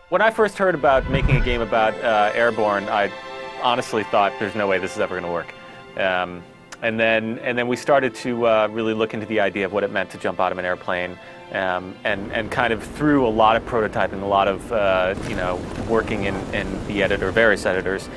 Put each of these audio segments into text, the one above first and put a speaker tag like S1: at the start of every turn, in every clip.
S1: When I first heard about making a game about airborne, I honestly thought there's no way this is ever going to work. And then we started to really look into the idea of what it meant to jump out of an airplane, and kind of through a lot of prototyping, a lot of working in the editor, various editors,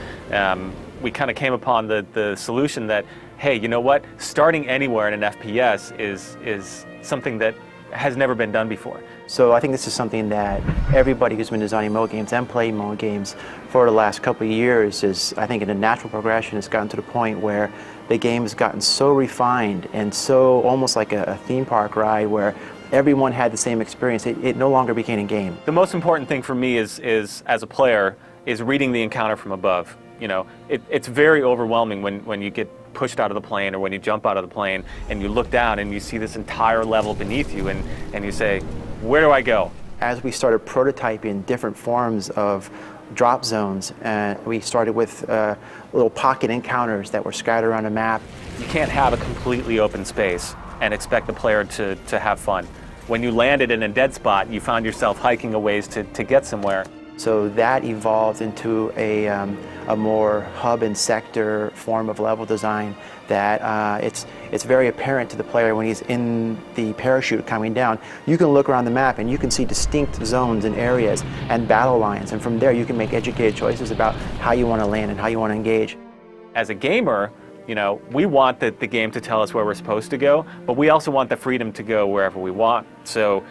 S1: we kind of came upon the solution that, hey, you know what? Starting anywhere in an FPS is something that has never been done before.
S2: So I think this is something that everybody who's been designing MOHA games and playing MOHA games for the last couple of years is, I think, in a natural progression, has gotten to the point where the game has gotten so refined and so almost like a theme park ride where everyone had the same experience. It no longer became a game.
S1: The most important thing for me is as a player, is reading the encounter from above. You know, it's very overwhelming when you get pushed out of the plane or when you jump out of the plane and you look down and you see this entire level beneath you and you say, where do I go?
S2: As we started prototyping different forms of drop zones, we started with little pocket encounters that were scattered around the map.
S1: You can't have a completely open space and expect the player to have fun. When you landed in a dead spot, you found yourself hiking a ways to get somewhere.
S2: So that evolved into a more hub and sector form of level design that it's very apparent to the player when he's in the parachute coming down. You can look around the map and you can see distinct zones and areas and battle lines, and from there you can make educated choices about how you want to land and how you want to engage.
S1: As a gamer, you know, we want the game to tell us where we're supposed to go, but we also want the freedom to go wherever we want. So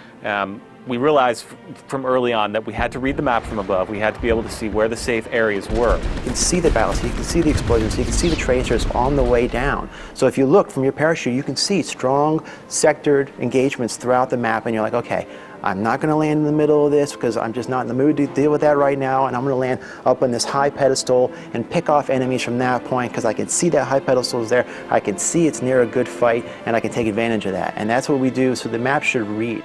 S1: we realized from early on that we had to read the map from above. We had to be able to see where the safe areas were.
S2: You can see the battles, you can see the explosions, you can see the tracers on the way down. So if you look from your parachute, you can see strong sectored engagements throughout the map, and you're like, okay, I'm not going to land in the middle of this because I'm just not in the mood to deal with that right now, and I'm going to land up on this high pedestal and pick off enemies from that point because I can see that high pedestal is there, I can see it's near a good fight, and I can take advantage of that. And that's what we do, so the map should read.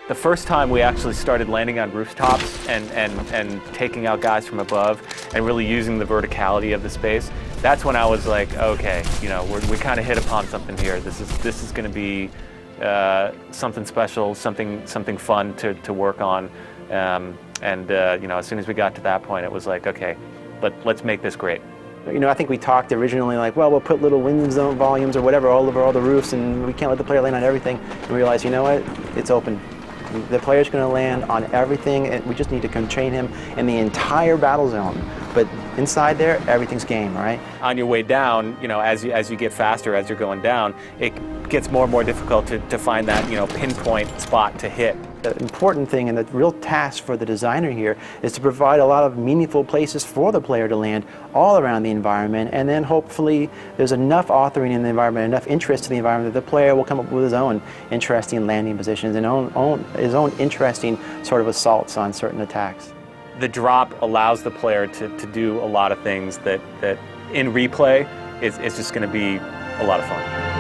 S1: The first time we actually started landing on rooftops and taking out guys from above and really using the verticality of the space, that's when I was like, okay, you know, we kind of hit upon something here. This is going to be something special, something fun to work on, you know, as soon as we got to that point, it was like, okay, let's make this great.
S2: You know, I think we talked originally like, well, we'll put little wind zone volumes or whatever all over all the roofs, and we can't let the player land on everything. And we realized, you know what, it's open. The player's going to land on everything, and we just need to constrain him in the entire battle zone. But inside there, everything's game, right?
S1: On your way down, you know, as you get faster, as you're going down, it gets more and more difficult to find that, you know, pinpoint spot to hit.
S2: The important thing and the real task for the designer here is to provide a lot of meaningful places for the player to land all around the environment, and then hopefully there's enough authoring in the environment, enough interest in the environment that the player will come up with his own interesting landing positions and his own interesting sort of assaults on certain attacks.
S1: The drop allows the player to do a lot of things that in replay is just going to be a lot of fun.